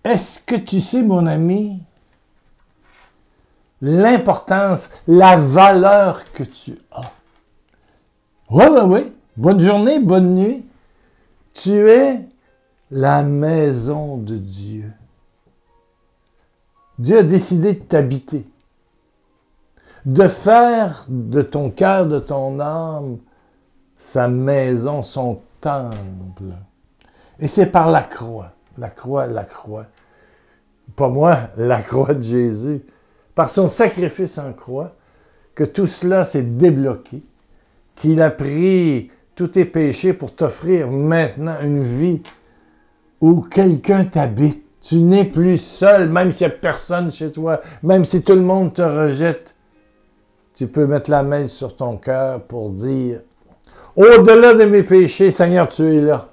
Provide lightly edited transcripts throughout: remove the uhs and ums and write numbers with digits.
Est-ce que tu sais, mon ami, l'importance, la valeur que tu as? Oui. Bonne journée, bonne nuit. Tu es la maison de Dieu. Dieu a décidé de t'habiter, de faire de ton cœur, de ton âme, sa maison, son temple. Et c'est par la croix. La croix. Pas moi, la croix de Jésus. Par son sacrifice en croix, que tout cela s'est débloqué, qu'il a pris tous tes péchés pour t'offrir maintenant une vie où quelqu'un t'habite. Tu n'es plus seul, même s'il n'y a personne chez toi, même si tout le monde te rejette. Tu peux mettre la main sur ton cœur pour dire, au-delà de mes péchés, Seigneur, tu es là.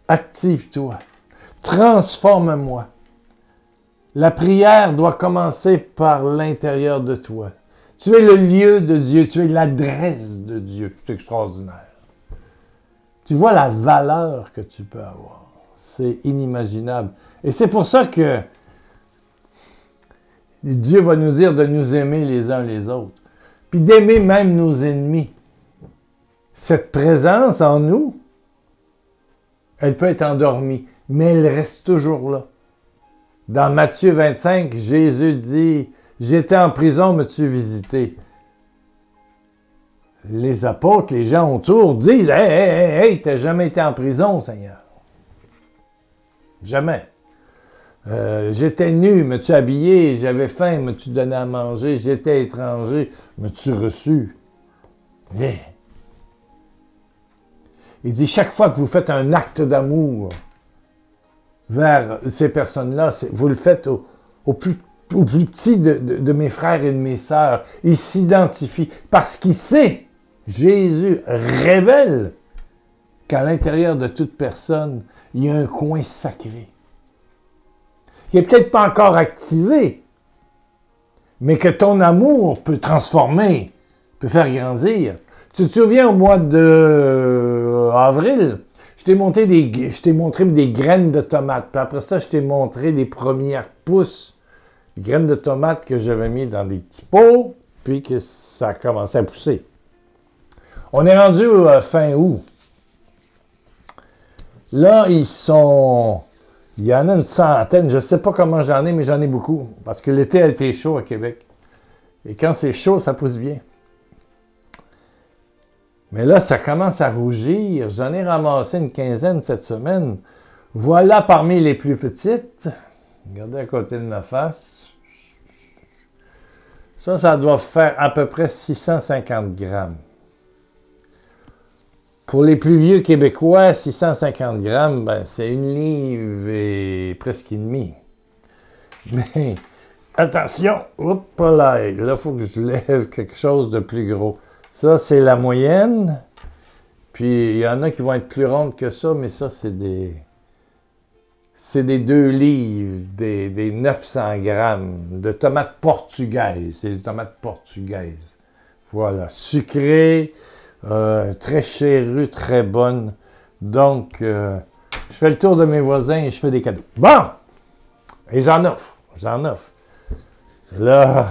Active-toi. Transforme-moi. La prière doit commencer par l'intérieur de toi. Tu es le lieu de Dieu, tu es l'adresse de Dieu. C'est extraordinaire. Tu vois la valeur que tu peux avoir. C'est inimaginable. Et c'est pour ça que Dieu va nous dire de nous aimer les uns les autres. Puis d'aimer même nos ennemis. Cette présence en nous, elle peut être endormie, mais elle reste toujours là. Dans Matthieu 25, Jésus dit, « J'étais en prison, m'as-tu visité? » Les apôtres, les gens autour disent, « Hey, t'as jamais été en prison, Seigneur. » Jamais. J'étais nu, m'as-tu habillé? J'avais faim, m'as-tu donné à manger? J'étais étranger, m'as-tu reçu? Hey. Il dit, chaque fois que vous faites un acte d'amour vers ces personnes-là, vous le faites au plus petit de mes frères et de mes sœurs. Il s'identifie parce qu'il sait, Jésus révèle qu'à l'intérieur de toute personne, il y a un coin sacré qui n'est peut-être pas encore activé, mais que ton amour peut transformer, peut faire grandir. Tu te souviens au mois d'avril, je t'ai montré des graines de tomates. Puis après ça, je t'ai montré les premières pousses de graines de tomates que j'avais mis dans des petits pots, puis que ça a commencé à pousser. On est rendu fin août. Là, il y en a une centaine. Je ne sais pas comment j'en ai, mais j'en ai beaucoup. Parce que l'été a été chaud à Québec. Et quand c'est chaud, ça pousse bien. Mais là, ça commence à rougir. J'en ai ramassé une quinzaine cette semaine. Voilà parmi les plus petites. Regardez à côté de ma face. Ça doit faire à peu près 650 grammes. Pour les plus vieux Québécois, 650 grammes, ben, c'est une livre et presque et demi. Mais attention, hop là, il faut que je lève quelque chose de plus gros. Ça, c'est la moyenne. Puis, il y en a qui vont être plus rondes que ça, mais ça, c'est des 2 livres, des 900 grammes de tomates portugaises. C'est des tomates portugaises. Voilà, sucrées, très chérue, très bonne. Donc, je fais le tour de mes voisins et je fais des cadeaux. Bon! Et j'en offre. Là,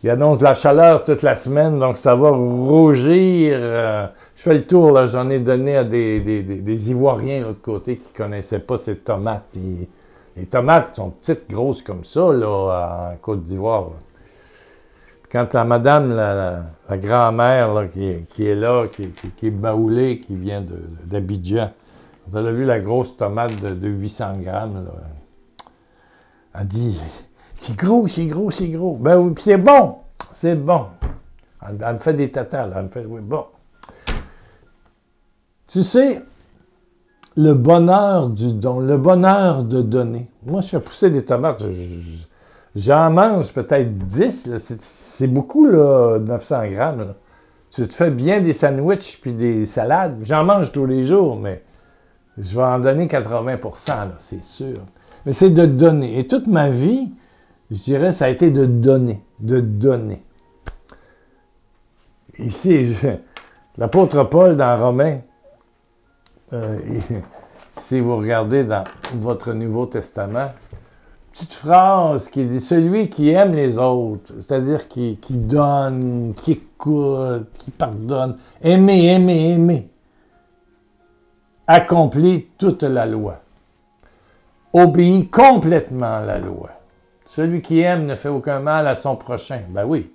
il annonce de la chaleur toute la semaine, donc ça va rougir. Je fais le tour, là, j'en ai donné à des Ivoiriens de l'autre côté qui ne connaissaient pas ces tomates. Puis, les tomates sont petites, grosses comme ça, là, en Côte d'Ivoire. Quand la madame, la grand-mère là, qui est là, qui est baoulée, qui vient d'Abidjan, vous avez vu la grosse tomate de 800 grammes, là. Elle dit, c'est gros. Ben oui, puis c'est bon. Elle me fait des tatas, là. Elle me fait, oui, bon. Tu sais, le bonheur du don, le bonheur de donner. Moi, je fais pousser des tomates, j'en mange peut-être 10, là. C'est beaucoup, là, 900 grammes. Là. Tu te fais bien des sandwichs puis des salades. J'en mange tous les jours, mais je vais en donner 80%, là, c'est sûr. Mais c'est de donner. Et toute ma vie, je dirais, ça a été de donner. Ici, l'apôtre Paul, dans Romains, si vous regardez dans votre Nouveau Testament, petite phrase qui dit « Celui qui aime les autres », c'est-à-dire qui donne, qui écoute, qui pardonne, aimer, aimer, aimer, accomplit toute la loi, obéit complètement à la loi. Celui qui aime ne fait aucun mal à son prochain. Ben oui.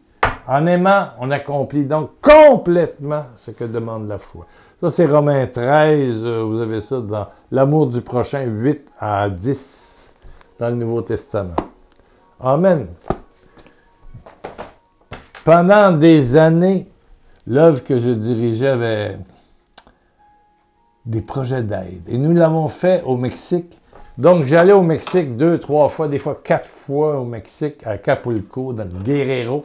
En aimant, on accomplit donc complètement ce que demande la foi. Ça, c'est Romains 13. Vous avez ça dans l'amour du prochain, 8 à 10, dans le Nouveau Testament. Amen. Pendant des années, l'œuvre que je dirigeais avait des projets d'aide. Et nous l'avons fait au Mexique. Donc, j'allais au Mexique 2, 3 fois, des fois 4 fois au Mexique, à Acapulco, dans le Guerrero.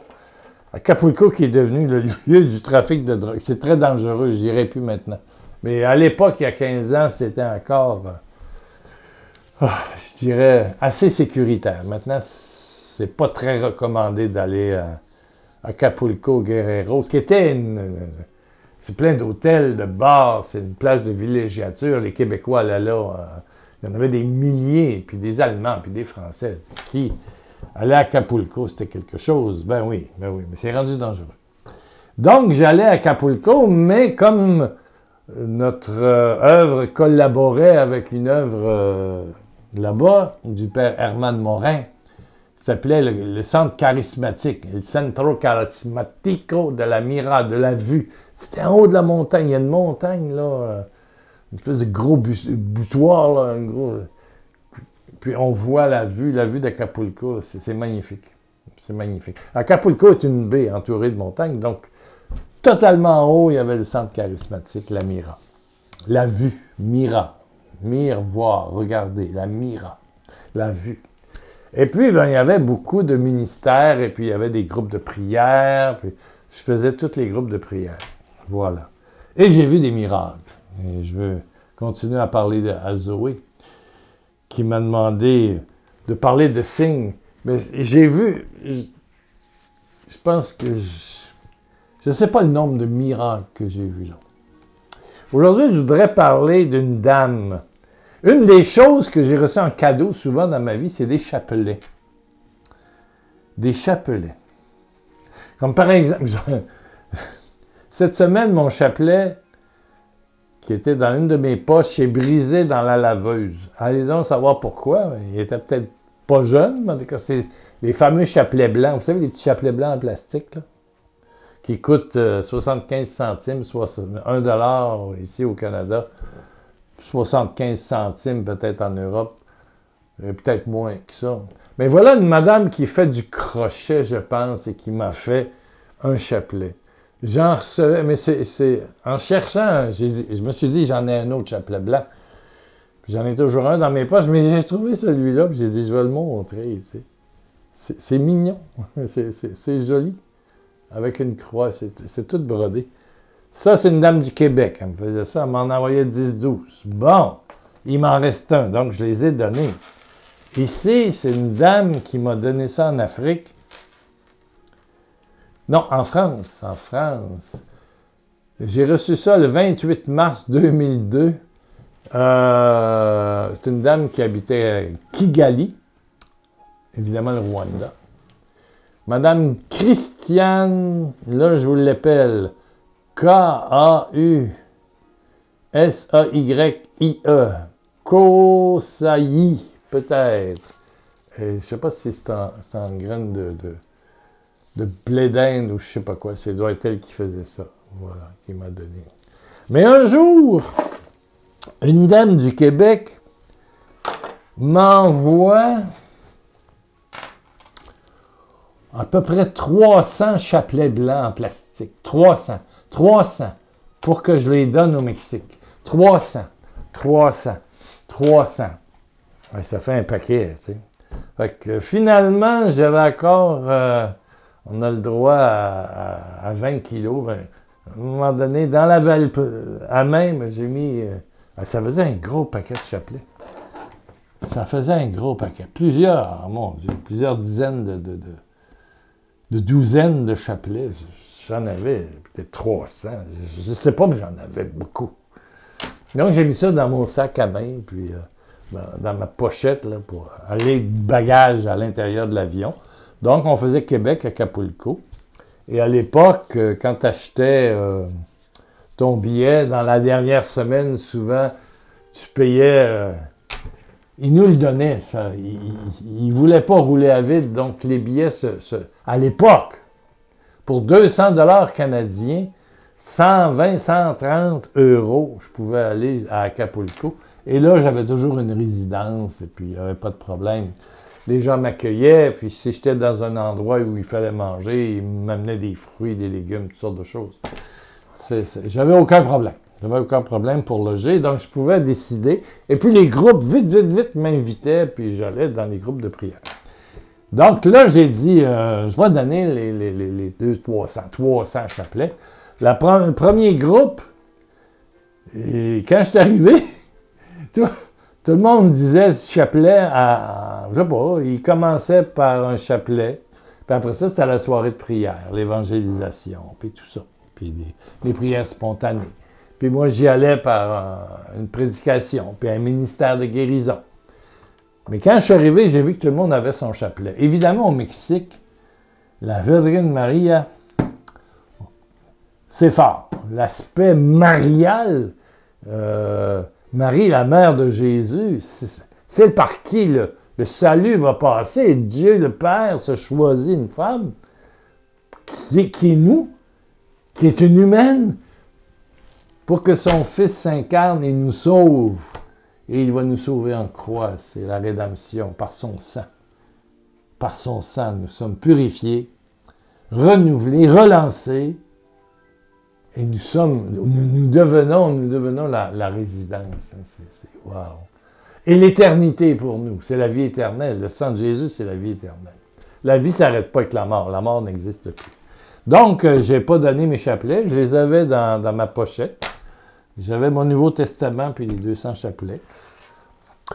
Acapulco qui est devenu le lieu du trafic de drogue. C'est très dangereux, je n'irai plus maintenant. Mais à l'époque, il y a 15 ans, c'était encore, je dirais, assez sécuritaire. Maintenant, c'est pas très recommandé d'aller à Acapulco, Guerrero, qui était c'est plein d'hôtels, de bars, c'est une plage de villégiature. Les Québécois allaient là. Il y en avait des milliers, puis des Allemands, puis des Français qui allaient à Acapulco, c'était quelque chose. Ben oui, mais c'est rendu dangereux. Donc, j'allais à Acapulco, mais comme notre œuvre collaborait avec une œuvre là-bas, du père Herman Morin, qui s'appelait le Centre charismatique, le Centro Carismatico de la Mira, de la vue. C'était en haut de la montagne. Il y a une montagne, là, une espèce de gros butoir, là, un gros... Puis on voit la vue d'Acapulco. C'est magnifique. C'est magnifique. Acapulco est une baie entourée de montagnes, donc totalement en haut, il y avait le centre charismatique, la Mira. La vue, Mira. Mire, voir, regarder, la Mira. La vue. Et puis, ben, il y avait beaucoup de ministères, et puis il y avait des groupes de prière, puis je faisais tous les groupes de prière. Voilà. Et j'ai vu des miracles. Et je veux continuer à parler à Zoé, qui m'a demandé de parler de signes. Mais j'ai vu, je pense que je ne sais pas le nombre de miracles que j'ai vus là. Aujourd'hui, je voudrais parler d'une dame. Une des choses que j'ai reçues en cadeau souvent dans ma vie, c'est des chapelets. Des chapelets. Comme par exemple, cette semaine, mon chapelet, qui était dans une de mes poches, est brisé dans la laveuse. Allez donc savoir pourquoi. Il était peut-être pas jeune, mais en tout cas, c'est les fameux chapelets blancs. Vous savez, les petits chapelets blancs en plastique, là, qui coûtent 75 centimes, soit 1 $ ici au Canada, 75 centimes peut-être en Europe, et peut-être moins que ça. Mais voilà une madame qui fait du crochet, je pense, et qui m'a fait un chapelet. J'en recevais, mais c'est en cherchant, je me suis dit, j'en ai un autre chapelet blanc. Puis j'en ai toujours un dans mes poches, mais j'ai trouvé celui-là, puis j'ai dit, je vais le montrer. C'est mignon, c'est joli, avec une croix, c'est tout brodé. Ça, c'est une dame du Québec, elle me faisait ça, elle m'en envoyait 10-12. Bon, il m'en reste un, donc je les ai donnés. Ici, c'est une dame qui m'a donné ça en Afrique. Non, en France, en France. J'ai reçu ça le 28 mars 2002. C'est une dame qui habitait à Kigali, évidemment le Rwanda. Madame Christiane, là je vous l'appelle, K-A-U-S-A-Y-I-E, Kosayi, peut-être. Je ne sais pas si c'est en graine de blé d'Inde ou je sais pas quoi. C'est doit être elle qui faisait ça. Voilà, qui m'a donné. Mais un jour, une dame du Québec m'envoie à peu près 300 chapelets blancs en plastique. 300 pour que je les donne au Mexique. 300. Ouais, ça fait un paquet, tu sais. Fait que finalement, j'avais encore... on a le droit à 20 kilos. Ben, à un moment donné, dans la valpe à même, j'ai mis... ça faisait un gros paquet de chapelets. Ça faisait un gros paquet. Plusieurs, mon Dieu, plusieurs dizaines de douzaines de chapelets. J'en avais peut-être 300. Je ne sais pas, mais j'en avais beaucoup. Donc, j'ai mis ça dans mon sac à main, puis dans ma pochette, là, pour aller bagage à l'intérieur de l'avion. Donc, on faisait Québec, Acapulco. Et à l'époque, quand tu achetais ton billet, dans la dernière semaine, souvent, tu payais... ils nous le donnaient, ça. Ils ne voulaient pas rouler à vide, donc les billets, à l'époque, pour 200 $ canadiens, 120, 130 €, je pouvais aller à Acapulco. Et là, j'avais toujours une résidence, et puis il n'y avait pas de problème. Les gens m'accueillaient, puis si j'étais dans un endroit où il fallait manger, ils m'amenaient des fruits, des légumes, toutes sortes de choses. J'avais aucun problème. J'avais aucun problème pour loger, donc je pouvais décider. Et puis les groupes, vite, m'invitaient, puis j'allais dans les groupes de prière. Donc là, j'ai dit, je vais donner les 300 chapelets. Le premier groupe, et quand je suis arrivé, tout le monde disait ce chapelet je sais pas, il commençait par un chapelet, puis après ça, c'était la soirée de prière, l'évangélisation, puis tout ça, puis les prières spontanées. Puis moi, j'y allais par une prédication, puis un ministère de guérison. Mais quand je suis arrivé, j'ai vu que tout le monde avait son chapelet. Évidemment, au Mexique, la Virgin Maria, c'est fort. L'aspect marial, Marie, la mère de Jésus, c'est par qui le salut va passer. Dieu le Père se choisit une femme qui est nous, qui est une humaine, pour que son Fils s'incarne et nous sauve. Et il va nous sauver en croix. C'est la rédemption par son sang. Par son sang, nous sommes purifiés, renouvelés, relancés. Et nous devenons la résidence. C'est wow. Et l'éternité pour nous, c'est la vie éternelle. Le sang de Jésus, c'est la vie éternelle. La vie ne s'arrête pas avec la mort. La mort n'existe plus. Donc, je n'ai pas donné mes chapelets. Je les avais dans ma pochette. J'avais mon Nouveau Testament puis les 200 chapelets.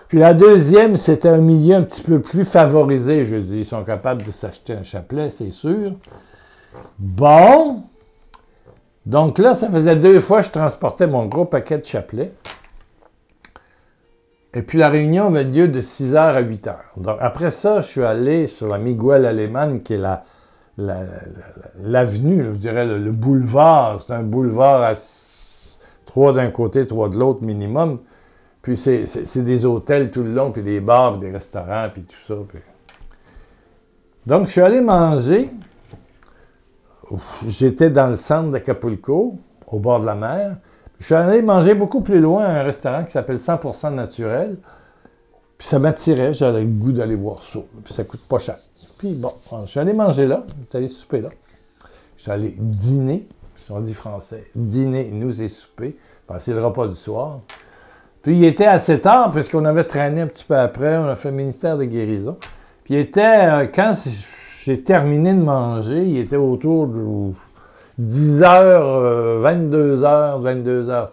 Puis la deuxième, c'était un milieu un petit peu plus favorisé. Je dis, ils sont capables de s'acheter un chapelet, c'est sûr. Bon. Donc là, ça faisait 2 fois que je transportais mon gros paquet de chapelets. Et puis la réunion avait lieu de 6h à 8h. Donc après ça, je suis allé sur la Miguel Alemán, qui est l'avenue, je dirais le boulevard. C'est un boulevard à 3 d'un côté, 3 de l'autre minimum. Puis c'est des hôtels tout le long, puis des bars, puis des restaurants, puis tout ça. Puis... Donc je suis allé manger. J'étais dans le centre d'Acapulco, au bord de la mer. Je suis allé manger beaucoup plus loin à un restaurant qui s'appelle 100% naturel. Puis ça m'attirait, j'avais le goût d'aller voir ça. Puis ça coûte pas cher. Puis bon, je suis allé manger là, je suis allé souper là. Je suis allé dîner, si on dit français, dîner, nous et souper. Enfin, c'est le repas du soir. Puis il était assez tard, puisqu'on avait traîné un petit peu après, on a fait le ministère de guérison. Puis il était, quand j'ai terminé de manger, il était autour de 10h, 22h, 22h30.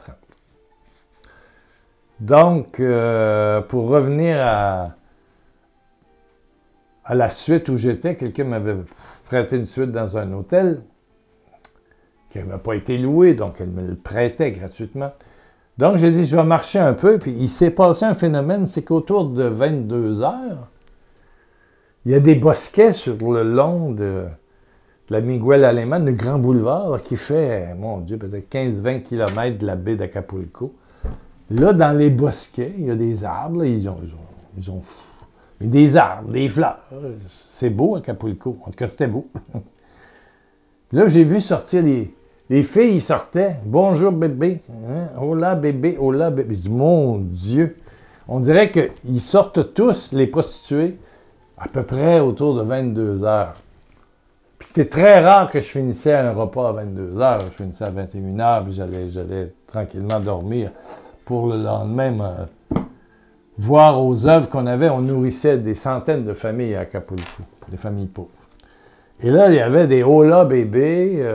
Donc, pour revenir à la suite où j'étais, quelqu'un m'avait prêté une suite dans un hôtel qui n'avait pas été loué, donc elle me le prêtait gratuitement. Donc, j'ai dit, je vais marcher un peu, puis il s'est passé un phénomène, c'est qu'autour de 22h, il y a des bosquets sur le long de la Miguel Alemán, le grand boulevard, qui fait, mon Dieu, peut-être 15-20 km de la baie d'Acapulco. Là, dans les bosquets, il y a des arbres, là, ils ont des arbres, des fleurs. C'est beau, Acapulco. En tout cas, c'était beau. Là, j'ai vu sortir les filles, sortaient. Bonjour, bébé. Hein? Hola, bébé. Hola, bébé. Je dis, mon Dieu. On dirait qu'ils sortent tous, les prostituées, à peu près autour de 22h. Puis c'était très rare que je finissais un repas à 22h. Je finissais à 21h, puis j'allais tranquillement dormir pour le lendemain voir aux œuvres qu'on avait. On nourrissait des centaines de familles à Acapulco, des familles pauvres. Et là, il y avait des hola bébés,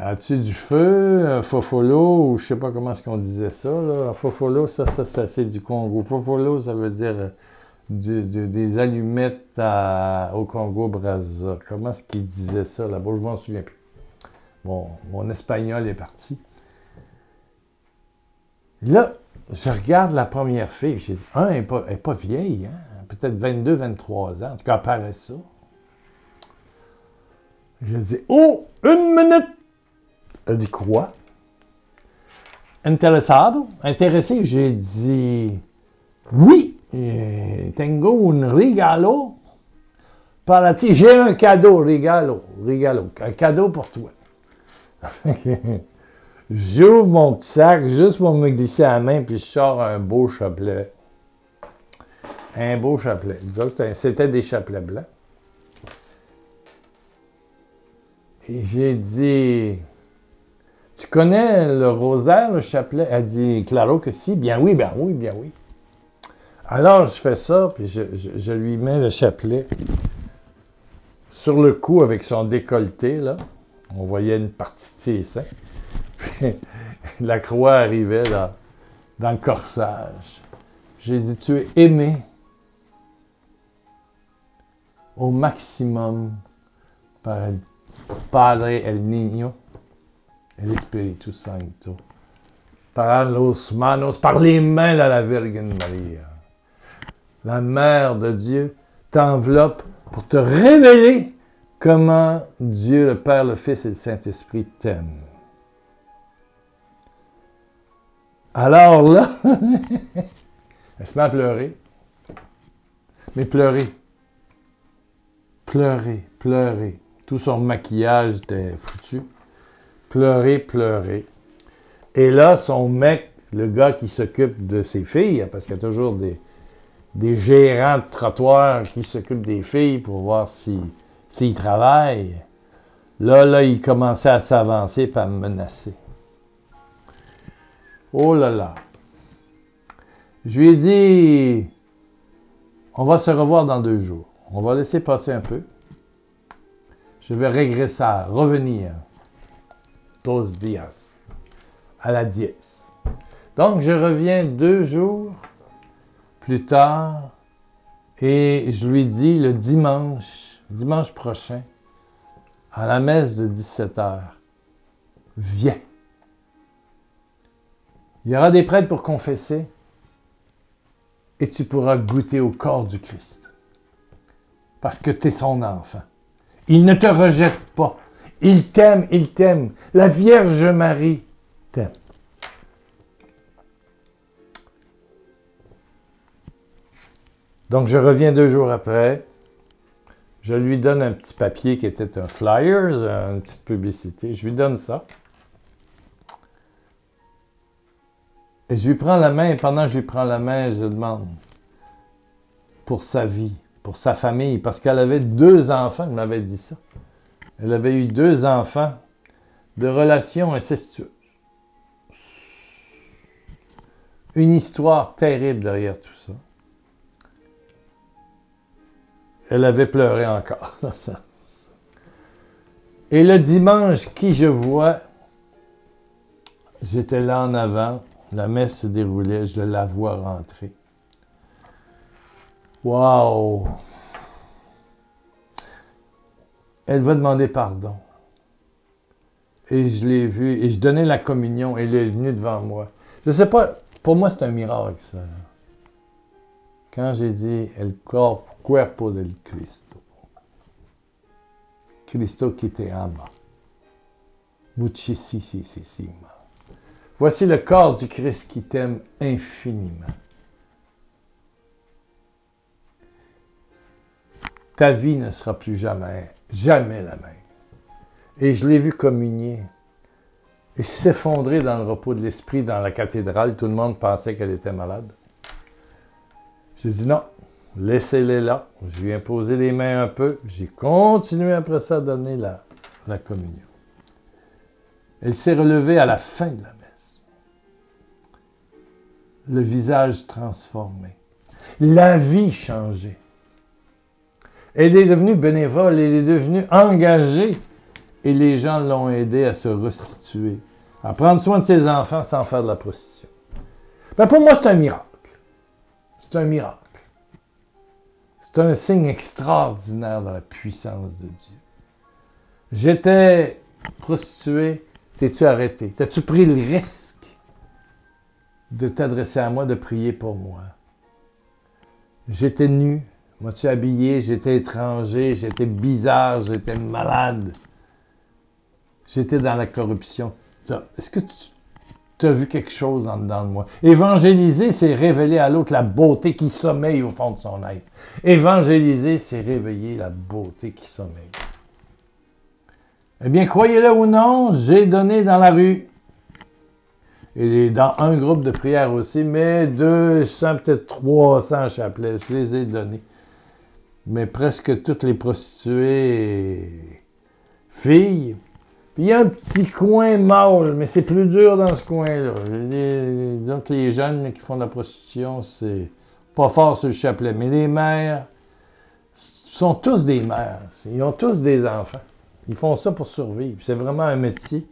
as-tu du feu, fofolo, ou je sais pas comment est-ce qu'on disait ça, là. Fofolo, ça c'est du Congo. Fofolo, ça veut dire des allumettes au Congo-Brazza. Comment est-ce qu'ils disaient ça là-bas? Je m'en souviens plus. Bon, mon espagnol est parti. Là, je regarde la première fille. J'ai dit, elle n'est pas vieille, hein? Peut-être 22, 23 ans. En tout cas, elle paraît ça. Je dis, oh, une minute! Elle dit, quoi? Interessado? Intéressé? J'ai dit, oui, tengo un regalo. Para ti, j'ai un cadeau, regalo. Un cadeau pour toi. J'ouvre mon petit sac juste pour me glisser la main, puis je sors un beau chapelet. Un beau chapelet. C'était des chapelets blancs. Et j'ai dit, tu connais le rosaire, le chapelet? Elle dit, claro que si. Bien oui, bien oui, bien oui. Alors, je fais ça, puis je lui mets le chapelet sur le cou avec son décolleté, là. On voyait une partie de ses seins. Puis la croix arrivait dans le corsage. J'ai dit, tu es aimé au maximum par el Padre, el Niño, el Espíritu Santo. Par los manos, par les mains de la Virgen Maria. La Mère de Dieu t'enveloppe pour te révéler comment Dieu, le Père, le Fils et le Saint-Esprit t'aiment. Alors là, elle se met à pleurer. Mais pleurer. Tout son maquillage était foutu. Pleurer. Et là, son mec, le gars qui s'occupe de ses filles, parce qu'il y a toujours des gérants de trottoir qui s'occupent des filles pour voir s'ils travaillent. Là, il commençait à s'avancer et à me menacer. Oh là là. Je lui ai dit, on va se revoir dans 2 jours. On va laisser passer un peu. Je vais revenir. 2 días. À la 10. Donc, je reviens 2 jours plus tard et je lui dis le dimanche prochain, à la messe de 17h, viens. Il y aura des prêtres pour confesser et tu pourras goûter au corps du Christ. Parce que tu es son enfant. Il ne te rejette pas. Il t'aime. La Vierge Marie t'aime. Donc, je reviens 2 jours après. Je lui donne un petit papier qui était un flyer, une petite publicité. Je lui donne ça. Et je lui prends la main, et pendant que je lui prends la main, je demande pour sa vie, pour sa famille, parce qu'elle avait 2 enfants, elle m'avait dit ça. Elle avait eu 2 enfants de relations incestueuses. Une histoire terrible derrière tout ça. Elle avait pleuré encore. Et le dimanche, qui je vois, j'étais là en avant, la messe se déroulait, je la vois rentrer. Wow! Elle va demander pardon. Et je l'ai vue, et je donnais la communion, et elle est venue devant moi. Je ne sais pas, pour moi c'est un miracle ça. Quand j'ai dit el cuerpo del Cristo. Cristo qui te ama. Muchísima. Voici le corps du Christ qui t'aime infiniment. Ta vie ne sera plus jamais la même. Et je l'ai vu communier et s'effondrer dans le repos de l'esprit dans la cathédrale. Tout le monde pensait qu'elle était malade. J'ai dit non, laissez-les là. Je lui ai imposé les mains un peu. J'ai continué après ça à donner la communion. Elle s'est relevée à la fin de la messe. Le visage transformé. La vie changée. Elle est devenue bénévole, elle est devenue engagée. Et les gens l'ont aidée à se restituer, à prendre soin de ses enfants sans faire de la prostitution. Ben pour moi, c'est un miracle. C'est un miracle. C'est un signe extraordinaire de la puissance de Dieu. J'étais prostitué, t'es-tu arrêté? T'as-tu pris le risque de t'adresser à moi, de prier pour moi. J'étais nu, m'as-tu habillé, j'étais étranger, j'étais bizarre, j'étais malade. J'étais dans la corruption. Est-ce que tu as vu quelque chose en dedans de moi? Évangéliser, c'est révéler à l'autre la beauté qui sommeille au fond de son être. Évangéliser, c'est réveiller la beauté qui sommeille. Eh bien, croyez-le ou non, j'ai donné dans la rue. Et dans un groupe de prière aussi, mais 200, peut-être 300 chapelets, je les ai donnés. Mais presque toutes les prostituées filles. Puis il y a un petit coin mâle, mais c'est plus dur dans ce coin-là. Disons que les jeunes qui font de la prostitution, c'est pas fort sur le chapelet. Mais les mères sont tous des mères. Ils ont tous des enfants. Ils font ça pour survivre. C'est vraiment un métier.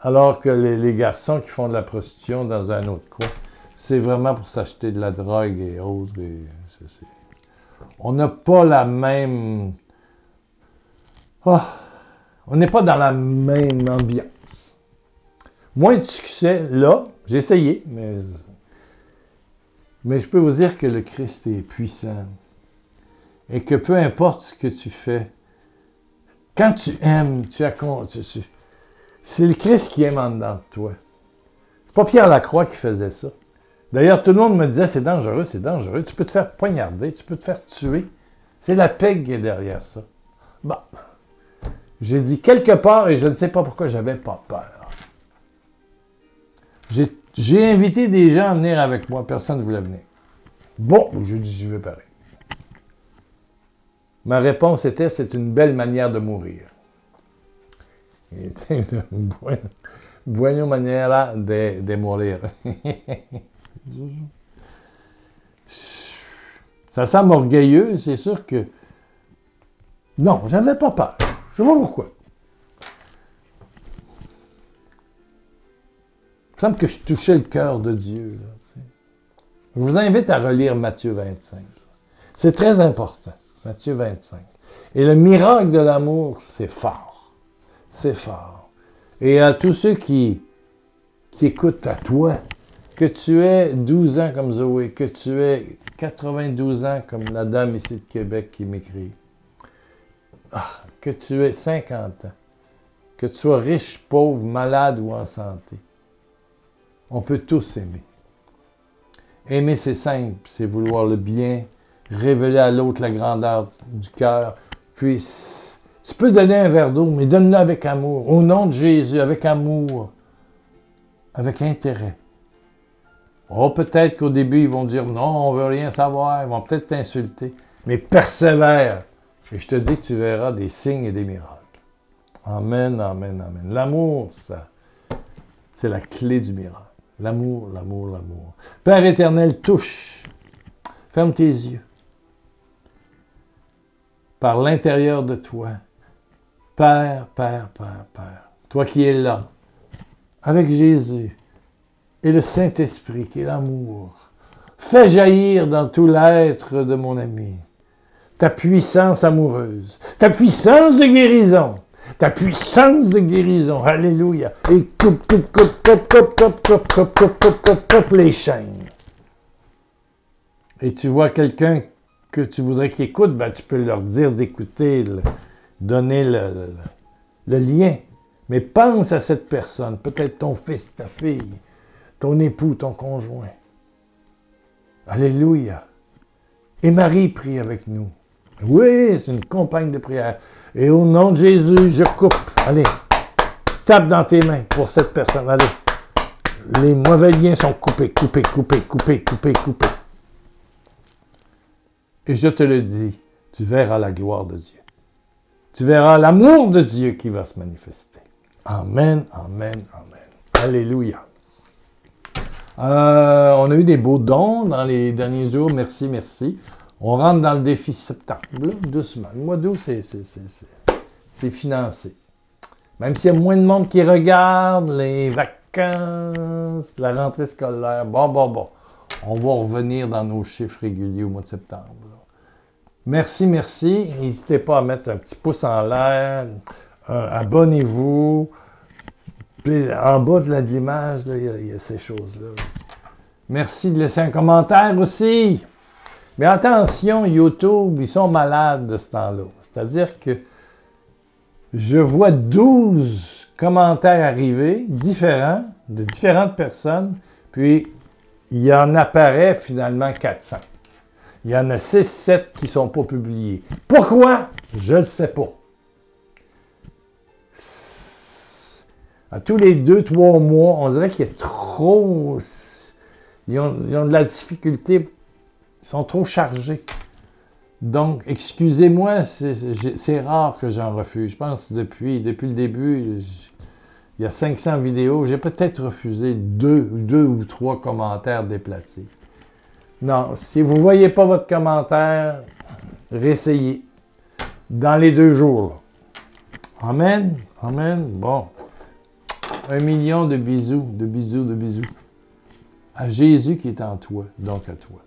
Alors que les garçons qui font de la prostitution dans un autre coin, c'est vraiment pour s'acheter de la drogue et autres. On n'a pas la même... Oh, on n'est pas dans la même ambiance. Moins de succès, là, j'ai essayé, mais je peux vous dire que le Christ est puissant. Et que peu importe ce que tu fais, quand tu aimes, c'est le Christ qui aime en dedans de toi. C'est pas Pierre Lacroix qui faisait ça. D'ailleurs, tout le monde me disait, c'est dangereux, tu peux te faire poignarder, tu peux te faire tuer. C'est la pègre qui est derrière ça. Bon, j'ai dit quelque part, et je ne sais pas pourquoi j'avais pas peur. J'ai invité des gens à venir avec moi, personne ne voulait venir. Bon, j'ai dit, j'y vais pareil. Ma réponse était, c'est une belle manière de mourir. C'était une buena manera de mourir. Ça semble orgueilleux, c'est sûr que... Non, j'avais pas peur. Je sais pas pourquoi. Il me semble que je touchais le cœur de Dieu. Là, je vous invite à relire Matthieu 25. C'est très important, Matthieu 25. Et le miracle de l'amour, c'est fort. C'est fort. Et à tous ceux qui écoutent à toi, que tu aies 12 ans comme Zoé, que tu aies 92 ans comme la dame ici de Québec qui m'écrit, que tu aies 50 ans, que tu sois riche, pauvre, malade ou en santé. On peut tous aimer. Aimer, c'est simple, c'est vouloir le bien, révéler à l'autre la grandeur du cœur, puis tu peux donner un verre d'eau, mais donne-le avec amour. Au nom de Jésus, avec amour. Avec intérêt. Oh, peut-être qu'au début, ils vont dire non, on ne veut rien savoir. Ils vont peut-être t'insulter. Mais persévère. Et je te dis que tu verras des signes et des miracles. Amen, amen, amen. L'amour, ça, c'est la clé du miracle. L'amour, l'amour, l'amour. Père éternel, touche. Ferme tes yeux. Par l'intérieur de toi. Père, Père, Père, Père, toi qui es là, avec Jésus et le Saint-Esprit qui est l'amour, fais jaillir dans tout l'être de mon ami ta puissance amoureuse, ta puissance de guérison, ta puissance de guérison, alléluia, et coupe les chaînes. Et tu vois quelqu'un que tu voudrais qu'il écoute, ben tu peux leur dire d'écouter, donner le lien. Mais pense à cette personne, peut-être ton fils, ta fille, ton époux, ton conjoint. Alléluia. Et Marie prie avec nous. Oui, c'est une compagne de prière. Et au nom de Jésus, je coupe. Allez, tape dans tes mains pour cette personne. Allez. Les mauvais liens sont coupés, coupés. Et je te le dis, tu verras la gloire de Dieu. Tu verras l'amour de Dieu qui va se manifester. Amen, amen, amen. Alléluia. On a eu des beaux dons dans les derniers jours. Merci, merci. On rentre dans le défi septembre, là, doucement. Le mois d'août, c'est financé. Même s'il y a moins de monde qui regarde, les vacances, la rentrée scolaire, bon. On va revenir dans nos chiffres réguliers au mois de septembre. Là. Merci. N'hésitez pas à mettre un petit pouce en l'air. Abonnez-vous. Puis, en bas de l'image, il y a ces choses-là. Merci de laisser un commentaire aussi. Mais attention, YouTube, ils sont malades de ce temps-là. C'est-à-dire que je vois 12 commentaires arriver, différents, de différentes personnes, puis il y en apparaît finalement 400. Il y en a 6-7 qui ne sont pas publiés. Pourquoi? Je ne sais pas. À tous les 2-3 mois, on dirait qu'il y a trop... Ils ont de la difficulté. Ils sont trop chargés. Donc, excusez-moi, c'est rare que j'en refuse. Je pense que depuis le début, il y a 500 vidéos. J'ai peut-être refusé deux ou trois commentaires déplacés. Non, si vous ne voyez pas votre commentaire, réessayez. Dans les 2 jours. Amen. Amen. Bon. 1 million de bisous, de bisous, de bisous. À Jésus qui est en toi, donc à toi.